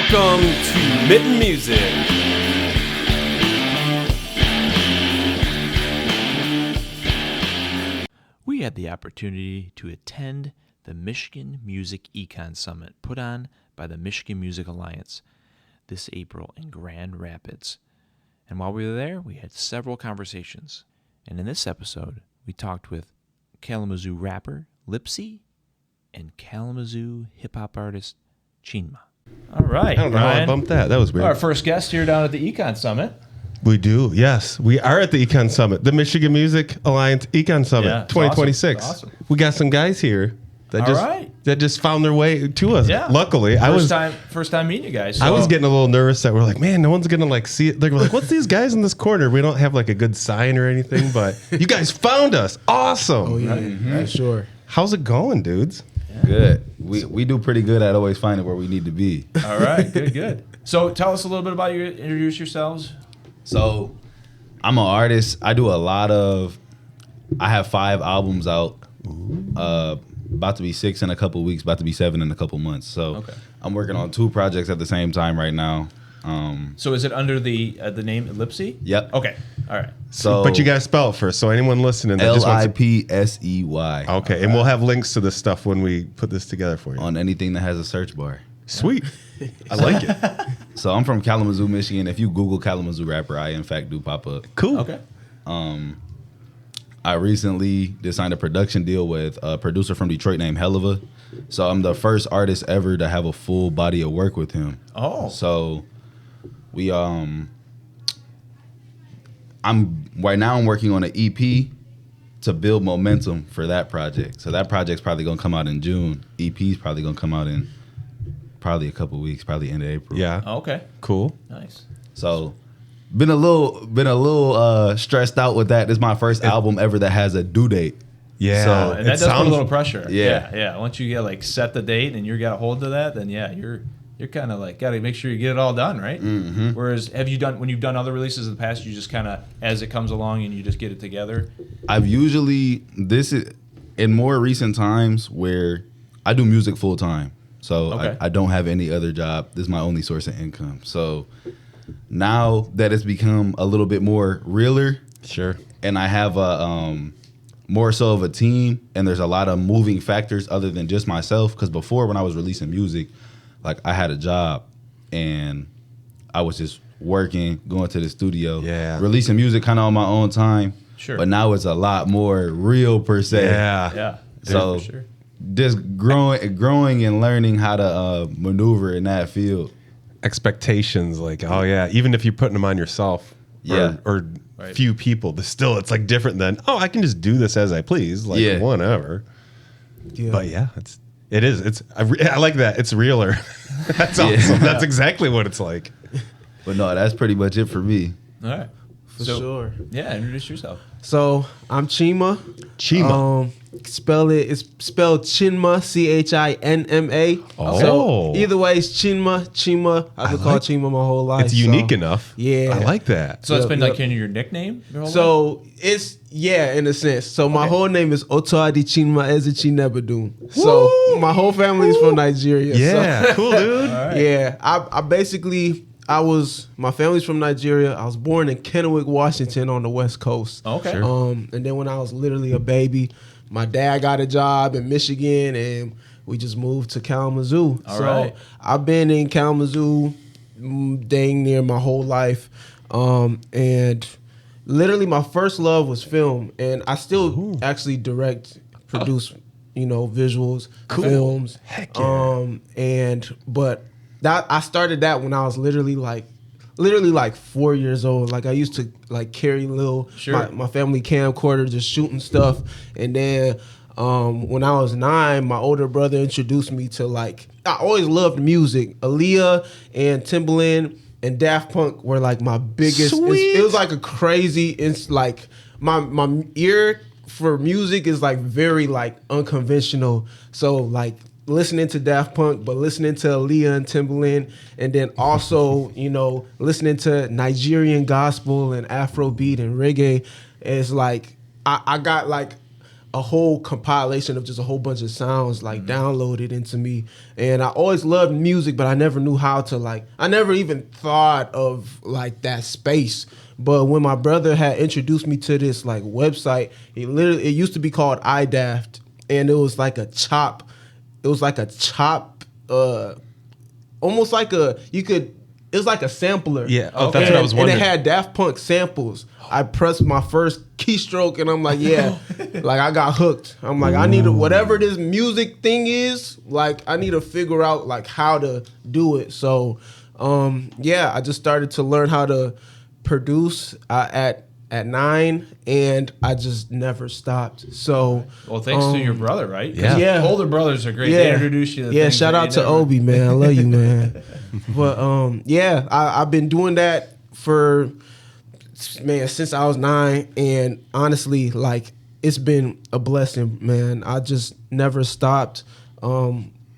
Welcome to Mitten Music. We had the opportunity to attend the Michigan Music Econ Summit put on by the Michigan Music Alliance this April in Grand Rapids. And while we were there, we had several conversations. And in this episode, we talked with Kalamazoo rapper Lipsy and Kalamazoo hip-hop artist Chinma. All right, I don't know how I Ryan. bumped that. That was weird. Our first guest here down at the Econ Summit. We do, yes. We are at the Econ Summit, the Michigan Music Alliance Econ Summit Yeah, it's 2026. awesome. We got some guys here that All right. that just found their way to us. Yeah. Luckily, First time meeting you guys. I was so- getting a little nervous that we're like, man, no one's gonna like see it. They're like, what's these guys in this corner? We don't have like a good sign or anything, but you guys found us. Awesome. Oh yeah, for sure. How's it going, dudes? Good. We do pretty good at always finding where we need to be. All right, good. So tell us a little bit about you. Introduce yourselves. So I'm an artist. I have 5 albums out. About to be 6 in a couple weeks, about to be 7 in a couple months. So Okay. I'm working on 2 projects at the same time right now. So is it under the name Lipsy? Yep. Okay. All right. So But you gotta spell it first. So anyone listening that just wants to, LIPSEY. okay, and we'll have links to this stuff when we put this together for you. On anything that has a search bar. Sweet. I like it. So I'm from Kalamazoo, Michigan. If you Google Kalamazoo rapper, I in fact do pop up. Cool. Okay. I recently just signed a production deal with a producer from Detroit named Helliva. So I'm the first artist ever to have a full body of work with him. Oh. So we I'm working on an EP to build momentum for that project. So that project's probably gonna come out in June. EP's probably gonna come out in probably a couple weeks, probably end of April. Yeah. Okay. Cool. Nice. So been a little stressed out with that. This is my first album ever that has a due date. Yeah. So- And that does put a little pressure. Yeah. Yeah. Once you get like set the date and you got a hold of that, then yeah, you're kind of like got to make sure you get it all done, right? Mm-hmm. Whereas when you've done other releases in the past, you just kind of as it comes along and you just get it together. This is in more recent times where I do music full time. So Okay. I don't have any other job. This is my only source of income. So now that it's become a little bit more realer, Sure. and I have a more so of a team, and there's a lot of moving factors other than just myself. Because before, when I was releasing music, like I had a job and I was just working, going to the studio, releasing music kind of on my own time. Sure. But now it's a lot more real per se. Yeah. Yeah. So for sure. just growing and learning how to maneuver in that field. Expectations, like, oh yeah, even if you're putting them on yourself, Yeah. or Right. few people, it's like different than, oh, I can just do this as I please, like Yeah. whatever. Yeah. But yeah, I like that. It's realer. That's awesome. That's exactly what it's like. But no, that's pretty much it for me. All right. For sure. Yeah. Introduce yourself. So I'm Chinma. Chinma. It's spelled Chinma, Chinma. Oh. So either way, it's Chinma. I've been called Chinma my whole life. It's unique enough. Yeah. I like that. So it's Yep, been yep. like kind of your nickname. Your whole life? So it's in a sense. So my whole name is Otoadi Chinma Ezechinebadun. So my whole family is from Nigeria. Yeah, So, cool, dude. yeah. My family's from Nigeria. I was born in Kennewick, Washington on the West Coast. Okay. Sure. And then when I was literally a baby, my dad got a job in Michigan and we just moved to Kalamazoo. All so right. I've been in Kalamazoo dang near my whole life. And literally my first love was film. And I still actually direct, produce, visuals, films. Heck yeah. But I started that when I was literally like 4 years old. Like I used to like carry my family camcorder, just shooting stuff. And then when I was 9, my older brother introduced me to I always loved music. Aaliyah and Timbaland and Daft Punk were like my biggest. It was like a crazy. It's like my ear for music is like very like unconventional. So like listening to Daft Punk, but listening to Aaliyah and Timbaland, and then also, listening to Nigerian gospel and Afrobeat and reggae is like, I got like a whole compilation of just a whole bunch of sounds like downloaded into me. And I always loved music, but I never knew how to I never even thought of like that space. But when my brother had introduced me to this like website, it used to be called iDaft, and it was like a chop, almost like it was like a sampler. Yeah. Oh, that's what I was wondering. And it had Daft Punk samples. I pressed my first keystroke and I'm like, yeah, like I got hooked. I'm like, I need to, whatever this music thing is, like I need to figure out like how to do it. So, yeah, I just started to learn how to produce at 9, and I just never stopped. So, well, thanks to your brother, right? Yeah. Older brothers are great. Yeah. They introduce you to yeah. things Shout that out you to never- Obi, man. I love you, man. But yeah, I've been doing that for since I was 9, and honestly, like it's been a blessing, man. I just never stopped.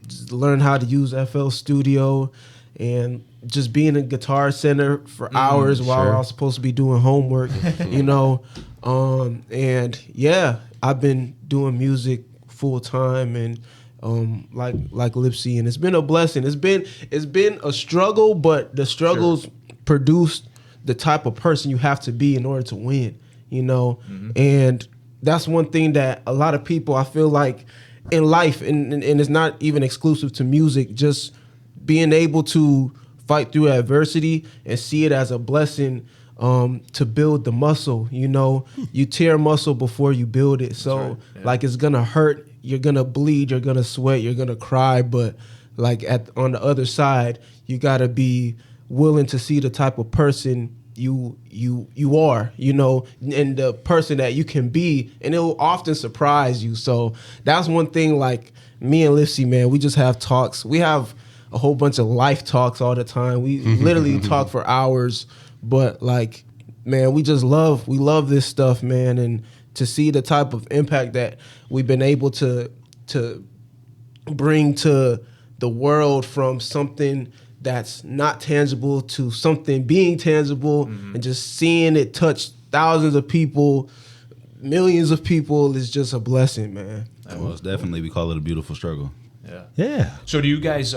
Just learned how to use FL Studio, and just being in Guitar Center for hours while I was supposed to be doing homework, you know. And yeah, I've been doing music full time, and like Lipsy, and it's been a blessing. It's been a struggle, but the struggles produced the type of person you have to be in order to win, you know. And that's one thing that a lot of people, I feel like, in life, and it's not even exclusive to music, just being able to fight through adversity and see it as a blessing, to build the muscle. You know, you tear muscle before you build it. So like it's gonna hurt, you're gonna bleed, you're gonna sweat, you're gonna cry, but like on the other side, you gotta be willing to see the type of person you are, you know, and the person that you can be, and it will often surprise you. So that's one thing, like me and Lipsy, man, we just have talks. We have a whole bunch of life talks all the time. We literally talk for hours, but like, man, we love this stuff, man. And to see the type of impact that we've been able to bring to the world, from something that's not tangible to something being tangible, and just seeing it touch thousands of people, millions of people, is just a blessing, man. Most definitely, we call it a beautiful struggle. Yeah. So do you guys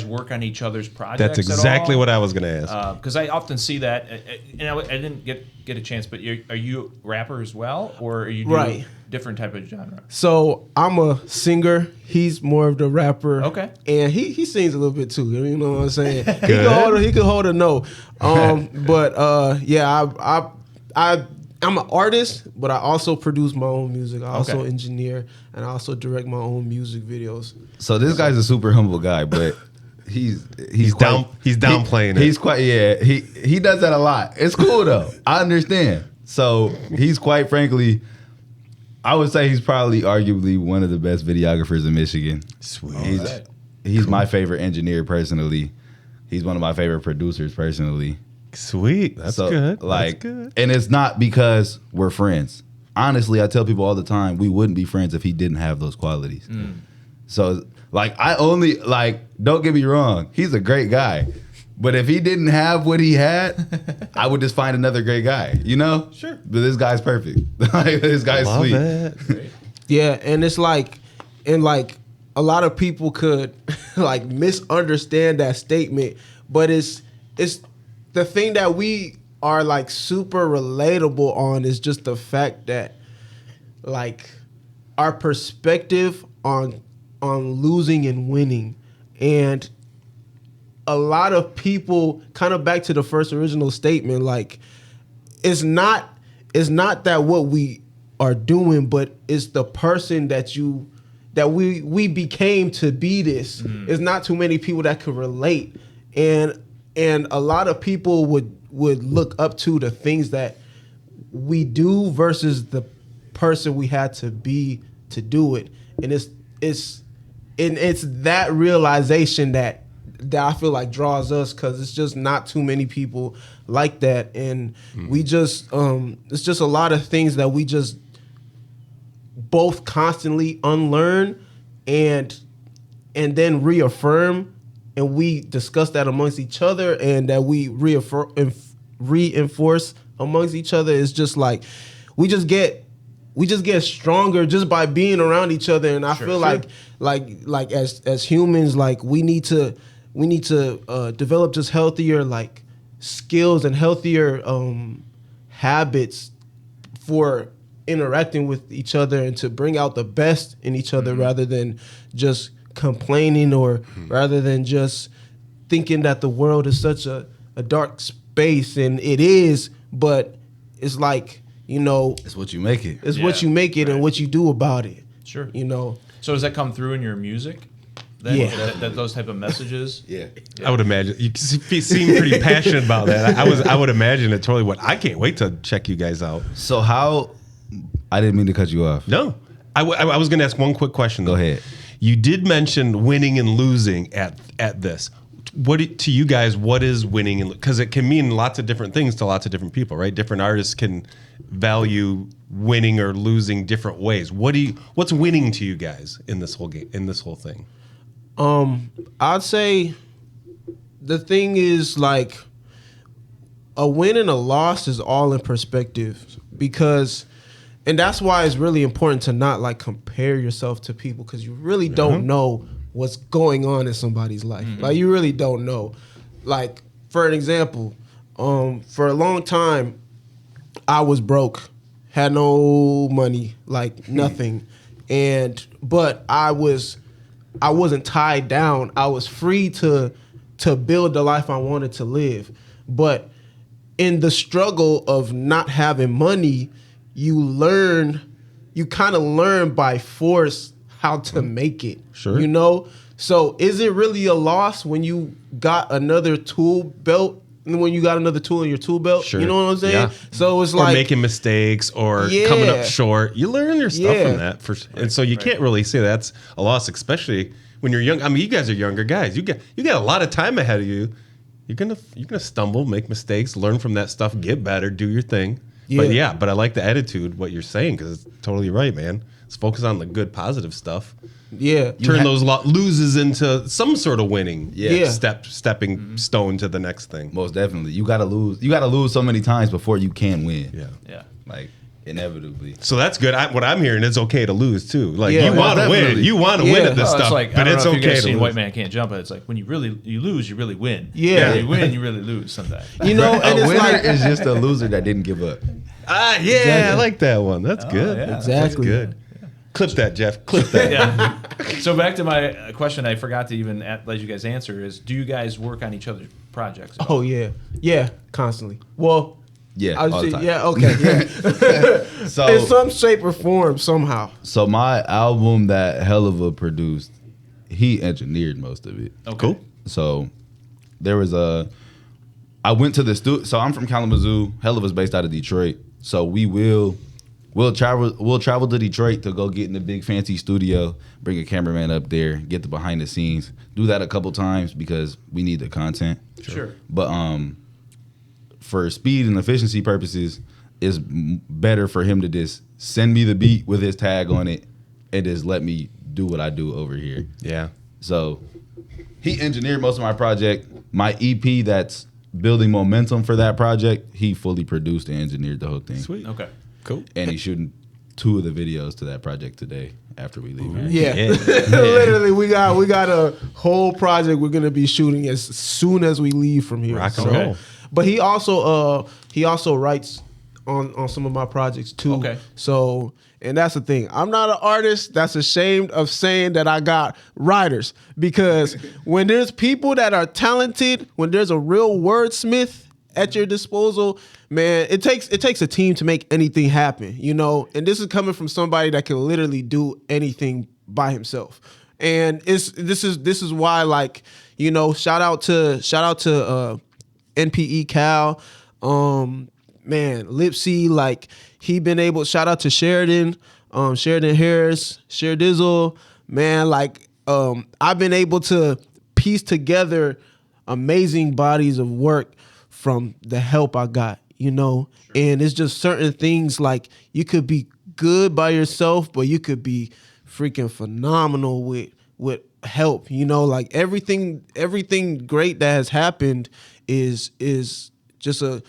work on each other's projects? That's exactly what I was going to ask. Because I often see that, and I didn't get a chance, but are you a rapper as well, or are you doing different type of genre? So I'm a singer. He's more of the rapper. Okay. And he sings a little bit too. You know what I'm saying? He could hold a note. But yeah, I'm an artist, but I also produce my own music. I also engineer, and I also direct my own music videos. So this guy's a super humble guy, but he's downplaying it. He's quite he does that a lot. It's cool though. I understand. So he's quite frankly, I would say he's probably arguably one of the best videographers in Michigan. Sweet. He's my favorite engineer personally. He's one of my favorite producers personally. Sweet. That's good. Like, That's good. And it's not because we're friends. Honestly, I tell people all the time, we wouldn't be friends if he didn't have those qualities. So, like, don't get me wrong, he's a great guy. But if he didn't have what he had, I would just find another great guy, you know? Sure. But this guy's perfect. Like, this guy's Love sweet. it. Yeah, and it's like, a lot of people could like misunderstand that statement, but it's the thing that we are like super relatable on is just the fact that like our perspective on losing and winning. And a lot of people, kind of back to the first original statement, like it's not that what we are doing, but it's the person that we became to be this. It's not too many people that could relate. And a lot of people would look up to the things that we do versus the person we had to be to do it. And it's that realization that I feel like draws us, because it's just not too many people like that. And we just it's just a lot of things that we just both constantly unlearn and then reaffirm. And we discuss that amongst each other, and that we reinforce amongst each other. It's just like we just get we just get stronger just by being around each other. And I feel like as humans, like we need to develop just healthier like skills and healthier habits for interacting with each other and to bring out the best in each other rather than just complaining or rather than just thinking that the world is such a dark space. And it is, but it's like, you know, It's what you make it. it's what you make it and what you do about it. Sure. You know. So does that come through in your music? That, Yeah. that those type of messages? Yeah. I would imagine you seem pretty passionate about that. I would imagine it totally would. I can't wait to check you guys out. So how? I didn't mean to cut you off. No, I was going to ask one quick question. Go ahead. You did mention winning and losing at this. To you guys, what is winning? And because it can mean lots of different things to lots of different people, right? Different artists can value winning or losing different ways. What's winning to you guys in this whole game, in this whole thing? I'd say the thing is like a win and a loss is all in perspective because, and that's why it's really important to not like compare yourself to people because you really don't know what's going on in somebody's life. Like you really don't know. Like for an example, for a long time, I was broke, had no money, like nothing, but I wasn't tied down. I was free to build the life I wanted to live. But in the struggle of not having money, you kind of learn by force how to make it. Sure. You know? So is it really a loss when you got another tool belt? When you got another tool in your tool belt? Sure. You know what I'm saying? Yeah. So it's Or like making mistakes or Yeah. coming up short. You learn your stuff Yeah. from that. And so you can't really say that's a loss, especially when you're young. I mean, you guys are younger guys. You got a lot of time ahead of you. You're gonna stumble, make mistakes, learn from that stuff, get better, do your thing. Yeah. But I like the attitude, what you're saying, because it's totally right, man. Let's focus on the good, positive stuff. yeah. Turn those loses into some sort of winning. Yeah. Stepping stone to the next thing. Most definitely. You gotta lose. You gotta lose so many times before you can win. Yeah. Yeah. Like inevitably. So that's good. What I'm hearing, it's okay to lose too. Like Yeah, you want to win, definitely. you want to win at this Well, stuff, it's like, but I don't it's know if you okay guys to seen lose. White Man Can't Jump, but it's like when you lose, you really win. Yeah. When you win, you really lose sometimes. You know, and A it's winner like is just a loser that didn't give up. I like that one. That's good. yeah. That's Exactly. good. Clip that, Jeff. Clip that. Yeah. So back to my question, I forgot to even let you guys answer is: do you guys work on each other's projects? at all? oh yeah, constantly. Well, Yeah, I would all the say, time. yeah, okay, yeah. So In some shape or form, somehow. So my album that Helluva produced, he engineered most of it. Okay. Cool. So there was I went to the studio. So I'm from Kalamazoo. Helluva's based out of Detroit. So we'll travel to Detroit to go get in the big fancy studio, bring a cameraman up there, get the behind the scenes. Do that a couple times because we need the content. Sure. But for speed and efficiency purposes, it's better for him to just send me the beat with his tag on it and just let me do what I do over here. Yeah. So he engineered most of my project. My EP that's building momentum for that project, he fully produced and engineered the whole thing. Sweet. Okay. Cool. And he's shooting 2 of the videos to that project today after we leave here. Yeah. Yeah. Literally, we got a whole project we're gonna be shooting as soon as we leave from here. Rock and roll. But he also writes on some of my projects too. Okay. So, and that's the thing. I'm not an artist that's ashamed of saying that I got writers, because when there's people that are talented, when there's a real wordsmith at your disposal, man, it takes a team to make anything happen, you know? And this is coming from somebody that can literally do anything by himself. And this is why, like, you know, shout out to NPE Cal, man, Lipsy, like he been able, shout out to Sheridan Harris, Dizzle, man, like I've been able to piece together amazing bodies of work from the help I got, you know. Sure. And it's just certain things, like you could be good by yourself, but you could be freaking phenomenal with help, you know. Like everything great that has happened is just a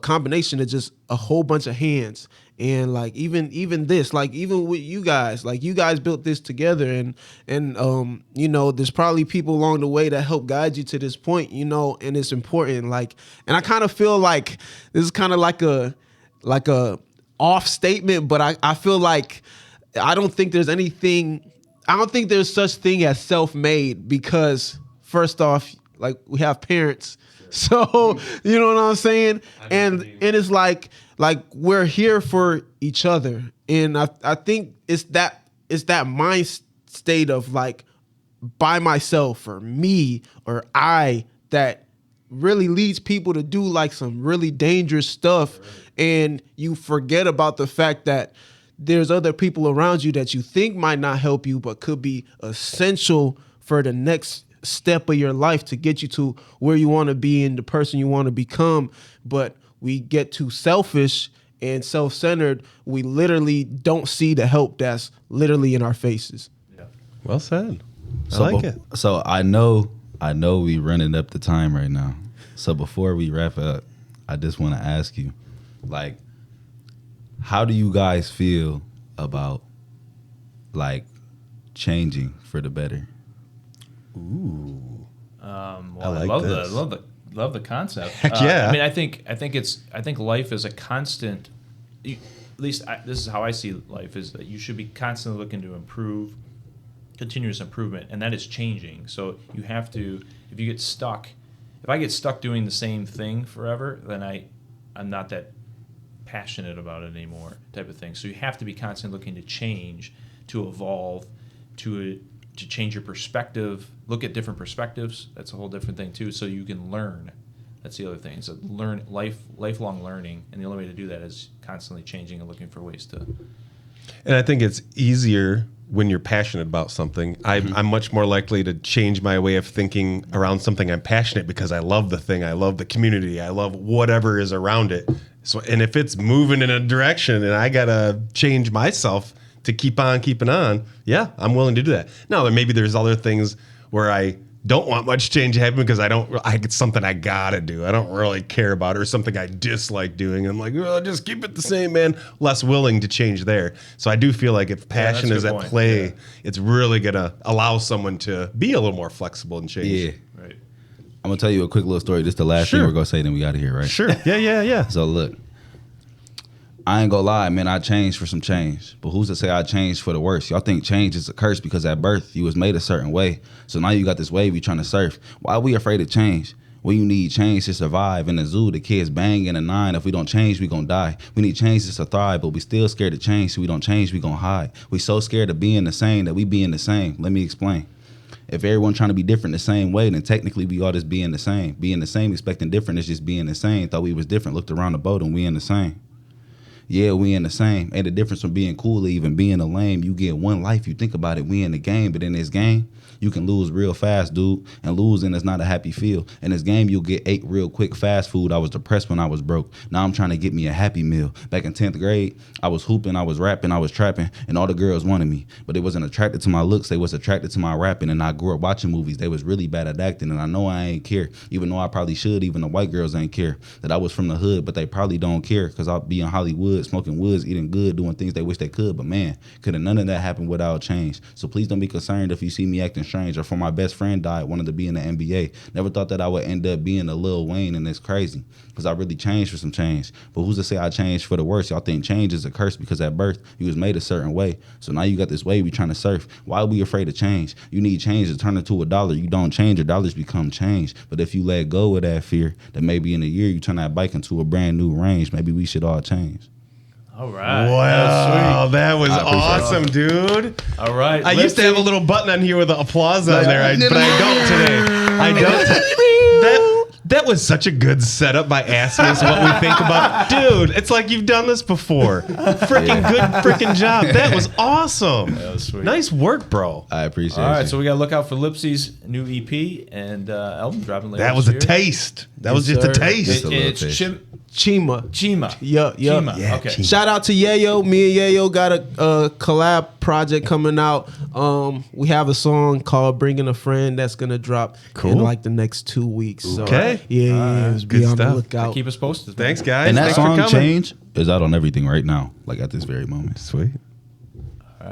combination of just a whole bunch of hands. And like even this, like even with you guys, like you guys built this together, and you know, there's probably people along the way that help guide you to this point, you know, and it's important. Like, and I kind of feel like this is kind of like a off statement, but I feel like I don't think there's such thing as self-made, because first off, like we have parents, so you know what I'm saying, and it's like we're here for each other, and I think it's that mind state of like by myself or me or I that really leads people to do like some really dangerous stuff, and you forget about the fact that there's other people around you that you think might not help you but could be essential for the next step of your life to get you to where you want to be and the person you want to become. But we get too selfish and self-centered. We literally don't see the help that's literally in our faces. Yeah. Well said. I So like it. So I know we running up the time right now. So before we wrap up, I just want to ask you, like, how do you guys feel about like changing for the better? Ooh. Well, I like love this. love the concept. Heck yeah. I mean, I think life is a constant. At least this is how I see life: is that you should be constantly looking to improve, continuous improvement, and that is changing. So you have to. If you get stuck, if I get stuck doing the same thing forever, then I'm not that passionate about it anymore, type of thing. So you have to be constantly looking to change, to evolve, to change your perspective, look at different perspectives. That's a whole different thing too. So you can learn. That's the other thing. So lifelong learning, and the only way to do that is constantly changing and looking for ways to. And I think it's easier when you're passionate about something. I'm much more likely to change my way of thinking around something I'm passionate because I love the thing, I love the community, I love whatever is around it. So, and if it's moving in a direction and I gotta change myself to keep on keeping on, yeah, I'm willing to do that. Now, maybe there's other things where I don't want much change to happen because it's something I gotta do. I don't really care about it, or something I dislike doing. I'm like, well, just keep it the same, man. Less willing to change there. So I do feel like if passion is at play, it's really gonna allow someone to be a little more flexible and change. Yeah. Right. I'm gonna tell you a quick little story. This is the last thing we're gonna say, then we got to hear, right? Sure. Yeah. So look, I ain't gonna lie, man. I changed for some change, but who's to say I changed for the worse? Y'all think change is a curse because at birth you was made a certain way, so now you got this wave you trying to surf. Why are we afraid of change? Well, you need change to survive. In the zoo, the kids bang in a 9. If we don't change, we gonna die. We need change to thrive, but we still scared to change, so we don't change, we gonna hide. We so scared of being the same that we being the same. Let me explain. If everyone trying to be different the same way, then technically we all just being the same. Being the same, expecting different is just being the same. Thought we was different, looked around the boat and we in the same. Yeah, we in the same. Ain't the difference from being cool or even being a lame. You get one life, you think about it, we in the game. But in this game, you can lose real fast, dude. And losing is not a happy feel. In this game, you'll get ate real quick fast food. I was depressed when I was broke. Now I'm trying to get me a happy meal. Back in 10th grade, I was hooping, I was rapping, I was trapping, and all the girls wanted me. But they wasn't attracted to my looks, they was attracted to my rapping. And I grew up watching movies. They was really bad at acting, and I know I ain't care. Even though I probably should, even the white girls ain't care. That I was from the hood, but they probably don't care. Because I'll be in Hollywood, smoking woods, eating good, doing things they wish they could. But man, couldn't none of that happen without change. So please don't be concerned if you see me acting strange, or for my best friend died wanted to be in the NBA. Never thought that I would end up being a Lil Wayne, and it's crazy because I really changed for some change. But who's to say I changed for the worse? Y'all think change is a curse because at birth you was made a certain way. So now you got this wave you trying to surf. Why are we afraid of change? You need change to turn into $1. You don't change, your dollars become change. But if you let go of that fear, then maybe in a year you turn that bike into a brand new range. Maybe we should all change. All right. Wow, that was awesome, dude. All right. I used to have a little button on here with the applause on there, but I don't today. I don't. That was such a good setup by asking us what we think about. Dude, it's like you've done this before. Freaking good freaking job. That was awesome. That was sweet. Nice work, bro. I appreciate it. All right, so we got to look out for Lipsy's new EP and album dropping later That was this a year. taste. That was just a taste. Just a little It's taste. Chima. Yeah. Chima. Okay. Chima. Shout out to Yayo. Me and Yayo got a collab project coming out. We have a song called "Bringing a Friend" that's gonna drop in like the next 2 weeks. So, Okay. Yeah. Good Be on the stuff. lookout. Keep us posted. Thanks, guys. And that Thanks for song coming. "Change" is out on everything right now, like at this very moment. Sweet.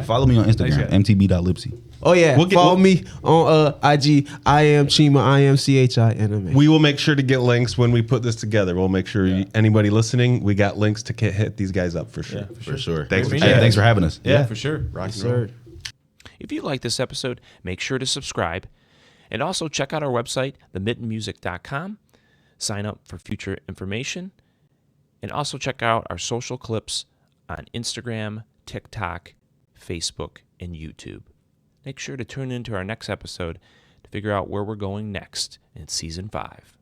Follow me on Instagram, Thanks, mtb.lipsey. Oh yeah, follow me on IG. I am Chima. IMCHINMA. We will make sure to get links when we put this together. We'll make sure anybody listening, we got links to hit these guys up for sure. For sure. Thanks for Hey, thanks for having us. Yeah, for sure. Rock and Yes, roll. sir. If you like this episode, make sure to subscribe. And also check out our website, themittenmusic.com. Sign up for future information. And also check out our social clips on Instagram, TikTok, Facebook, and YouTube. Make sure to tune into our next episode to figure out where we're going next in Season 5.